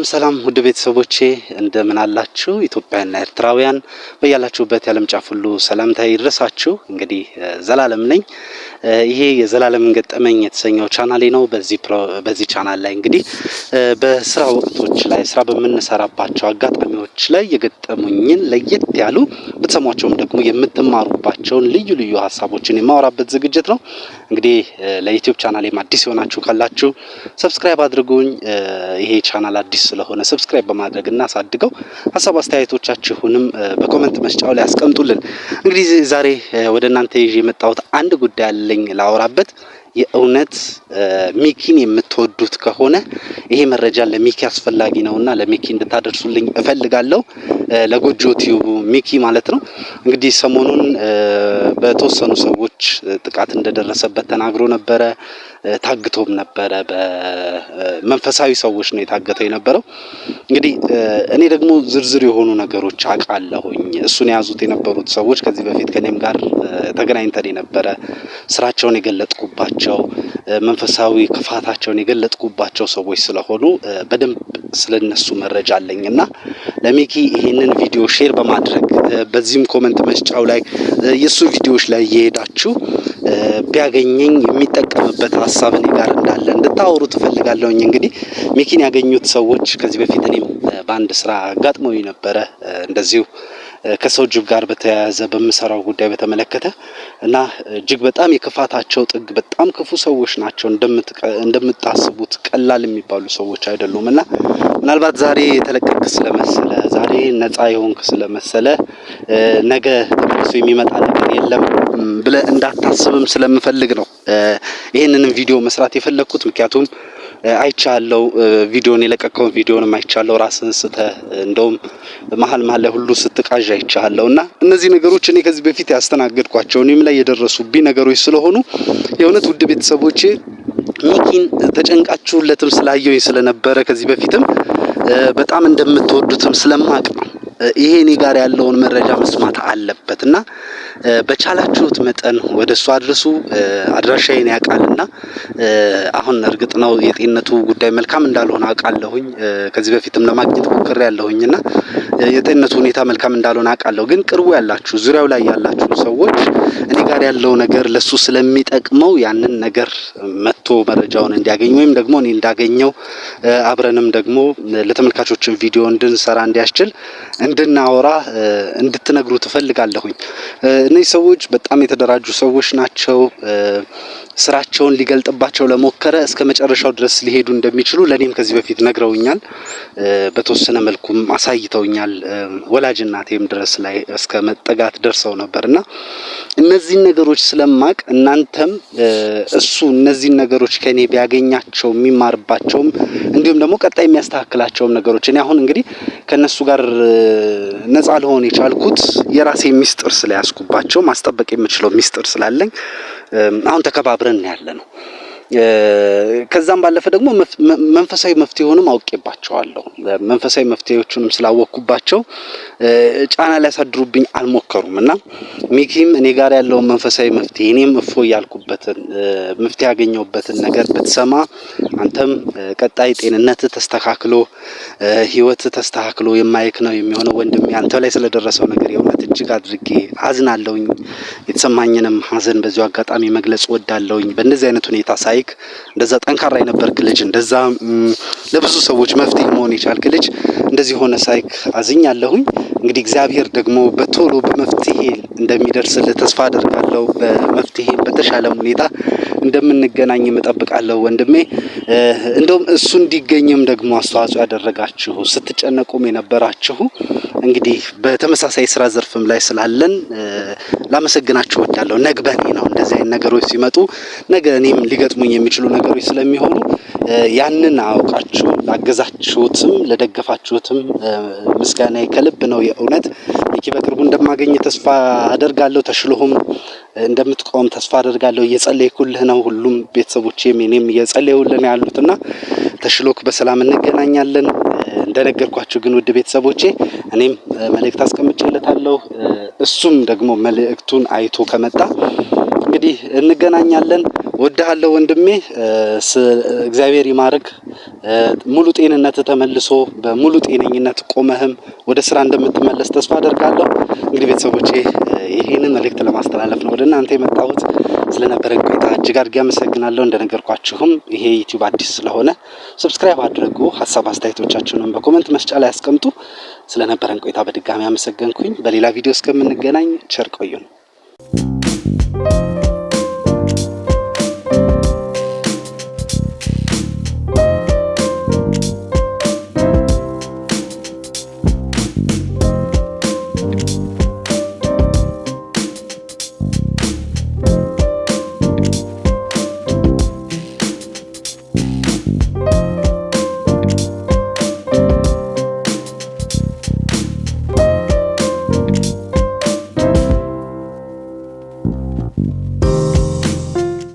ሰላም ውድ ቤተሰቦቼ እንደምን አላችሁ? ኢትዮጵያና ኤርትራውያን በያላችሁበት የዓለም ጫፍ ሁሉ ሰላምታ ይድረሳችሁ። እንግዲህ ዘላለም ነኝ። ይሄ የዘላለምን ገጠመኝ የተሰኘው ቻናሌ ነው። በዚህ ቻናል ላይ እንግዲህ በስራ ወቅቶች ላይ ስራ በምንሰራባቸው አጋጣሚዎች ላይ የገጠሙኝን ለየት ያሉ ብትሰሟቸውም ደግሞ የምትማሩባቸውን ልዩ ልዩ ሀሳቦችን የማወራበት ዝግጅት ነው። እንግዲህ ለዩቲዩብ ቻናሌም አዲስ የሆናችሁ ካላችሁ ሰብስክራይብ አድርጉኝ። ይሄ ቻናል አዲስ ስለሆነ ሰብስክራይብ በማድረግ እናሳድገው። ሀሳብ አስተያየቶቻችሁንም በኮሜንት መስጫው ላይ አስቀምጡልን። እንግዲህ ዛሬ ወደ እናንተ ይዤ የመጣሁት አንድ ጉዳይ አለኝ ላወራበት። የእውነት ሚኪን የምትወዱት ከሆነ ይሄ መረጃ ለሚኪ አስፈላጊ ነውና ለሚኪ እንድታደርሱልኝ እፈልጋለሁ። ለጎጆ ቲዩብ ሚኪ ማለት ነው። እንግዲህ ሰሞኑን በተወሰኑ ሰዎች ጥቃት እንደደረሰበት ተናግሮ ነበረ። ታግቶም ነበረ። በመንፈሳዊ ሰዎች ነው የታገተው የነበረው። እንግዲህ እኔ ደግሞ ዝርዝር የሆኑ ነገሮች አውቃለሁኝ። እሱን የያዙት የነበሩት ሰዎች ከዚህ በፊት ከኔም ጋር ተገናኝተን የነበረ ስራቸውን የገለጥኩባቸው መንፈሳዊ ክፋታቸውን የገለጥኩባቸው ሰዎች ስለሆኑ በደንብ ስለነሱ መረጃ አለኝና ለሚኪ ይሄንን ቪዲዮ ሼር በማድረግ በዚህም ኮሜንት መስጫው ላይ የሱ ቪዲዮዎች ላይ እየሄዳችሁ ቢያገኘኝ የሚጠቀምበት ሀሳብ እኔ ጋር እንዳለ እንድታወሩ ትፈልጋለሁኝ። እንግዲህ ሚኪን ያገኙት ሰዎች ከዚህ በፊት እኔም በአንድ ስራ አጋጥሞኝ ነበረ እንደዚሁ ከሰው ጅብ ጋር በተያያዘ በምሰራው ጉዳይ በተመለከተ እና እጅግ በጣም የክፋታቸው ጥግ በጣም ክፉ ሰዎች ናቸው። እንደምታስቡት ቀላል የሚባሉ ሰዎች አይደሉምና ምናልባት ዛሬ የተለቀቀ ስለመሰለ ዛሬ ነፃ የሆንክ ስለመሰለ ነገ ተመልሶ የሚመጣ ነገር የለም ብለህ እንዳታስብም ስለምፈልግ ነው ይሄንንም ቪዲዮ መስራት የፈለኩት። ምክንያቱም አይቻለው ቪዲዮን የለቀቀውን ቪዲዮንም አይቻለው። ራስን እንደውም መሀል ላይ ሁሉ ስትቃዥ አይቻለውና እነዚህ ነገሮች እኔ ከዚህ በፊት ያስተናገድኳቸው እኔም ላይ የደረሱብኝ ነገሮች ስለሆኑ የእውነት ውድ ቤተሰቦቼ ሚኪን ተጨንቃችሁለትም ስላየውኝ ስለነበረ ከዚህ በፊትም በጣም እንደምትወዱትም ስለማቅ ነው ይሄ እኔ ጋር ያለውን መረጃ መስማት አለበትና በቻላችሁት መጠን ወደሱ አድርሱ። አድራሻዬን ያውቃልና አሁን እርግጥ ነው የጤንነቱ ጉዳይ መልካም እንዳልሆነ አውቃለሁኝ። ከዚህ በፊትም ለማግኘት ሞክሬያለሁኝና የጤንነቱ ሁኔታ መልካም እንዳልሆነ አውቃለሁ። ግን ቅርቡ ያላችሁ ዙሪያው ላይ ያላችሁ ሰዎች እኔ ጋር ያለው ነገር ለሱ ስለሚጠቅመው ያንን ነገር መጥቶ መረጃውን እንዲያገኝ ወይም ደግሞ እኔ እንዳገኘው አብረንም ደግሞ ለተመልካቾችን ቪዲዮ እንድንሰራ እንዲያስችል እንድናወራ እንድትነግሩ ትፈልጋለሁኝ። እነዚህ ሰዎች በጣም የተደራጁ ሰዎች ናቸው። ስራቸውን ሊገልጥባቸው ለሞከረ እስከ መጨረሻው ድረስ ሊሄዱ እንደሚችሉ ለኔም ከዚህ በፊት ነግረውኛል። በተወሰነ መልኩም አሳይተውኛል። ወላጅ እናቴም ድረስ ላይ እስከ መጠጋት ደርሰው ነበርና እነዚህን ነገሮች ስለማቅ እናንተም እሱ እነዚህን ነገሮች ከኔ ቢያገኛቸው የሚማርባቸውም እንዲሁም ደግሞ ቀጣይ የሚያስተካክላቸውም ነገሮች እኔ አሁን እንግዲህ ከነሱ ጋር ነፃ ልሆን የቻልኩት የራሴ ሚስጥር ስለያዝኩባቸው ማስጠበቅ የምችለው ሚስጥር ስላለኝ አሁን ተከባብረን ያለነው። ከዛም ባለፈ ደግሞ መንፈሳዊ መፍትሄውንም አውቄባቸዋለሁ። መንፈሳዊ መፍትሄዎቹንም ስላወቅኩባቸው ጫና ሊያሳድሩብኝ አልሞከሩምና ሚኪም እኔ ጋር ያለው መንፈሳዊ መፍትሄ እኔም እፎ ያልኩበትን መፍትሄ ያገኘሁበትን ነገር ብትሰማ አንተም ቀጣይ ጤንነት ተስተካክሎ ህይወት ተስተካክሎ የማይክ ነው የሚሆነው። ወንድሜ አንተ ላይ ስለደረሰው ነገር የእውነት እጅግ አድርጌ አዝናለሁኝ። የተሰማኝንም ሀዘን በዚሁ አጋጣሚ መግለጽ ወዳለሁኝ። በእንደዚህ አይነት ሁኔታ ሳይክ እንደዛ ጠንካራ የነበርክ ልጅ እንደዛ ለብዙ ሰዎች መፍትሄ መሆን የቻልክ ልጅ እንደዚህ ሆነ ሳይክ አዝኛለሁኝ። እንግዲህ እግዚአብሔር ደግሞ በቶሎ በመፍትሄ እንደሚደርስልህ ተስፋ አደርጋለሁ። በመፍትሄ በተሻለ ሁኔታ እንደምንገናኝ እጠብቃለሁ ወንድሜ። እንደውም እሱ እንዲገኝም ደግሞ አስተዋጽኦ ያደረጋችሁ ስትጨነቁም የነበራችሁ እንግዲህ በተመሳሳይ ስራ ዘርፍም ላይ ስላለን ላመሰግናችሁ እወዳለሁ። ነግበኔ ነው እንደዚህ አይነት ነገሮች ሲመጡ ነገ እኔም ሊገጥሙኝ የሚችሉ ነገሮች ስለሚሆኑ ያንን አውቃችሁ ላገዛችሁትም ለደገፋችሁትም ምስጋናዬ ከልብ ነው። የእውነት ሚኪ በቅርቡ እንደማገኝ ተስፋ አደርጋለሁ። ተሽሎህም እንደምትቆም ተስፋ አደርጋለሁ። እየጸለይኩልህ ነው። ሁሉም ቤተሰቦቼም እኔም እየጸለዩልህ ነው ያሉትና ተሽሎክ በሰላም እንገናኛለን። እንደነገርኳችሁ ግን ውድ ቤተሰቦቼ እኔም መልእክት አስቀምጬለታለሁ። እሱም ደግሞ መልእክቱን አይቶ ከመጣ እንግዲህ እንገናኛለን። ወድሃለሁ ወንድሜ። እግዚአብሔር ይማርክ። ሙሉ ጤንነት ተመልሶ በሙሉ ጤነኝነት ቆመህም ወደ ስራ እንደምትመለስ ተስፋ አደርጋለሁ። እንግዲህ ቤተሰቦቼ ይሄንን መልእክት ለማስተላለፍ ነው ወደ እናንተ የመጣሁት። ስለነበረን ቆይታ እጅግ አድርጌ አመሰግናለሁ። እንደነገርኳችሁም ይሄ ዩቲዩብ አዲስ ስለሆነ ሰብስክራይብ አድርጉ። ሀሳብ አስተያየቶቻችሁንም በኮሜንት መስጫ ላይ አስቀምጡ። ስለነበረን ቆይታ በድጋሚ አመሰግንኩኝ። በሌላ ቪዲዮ እስከምንገናኝ ቸር ቆዩን።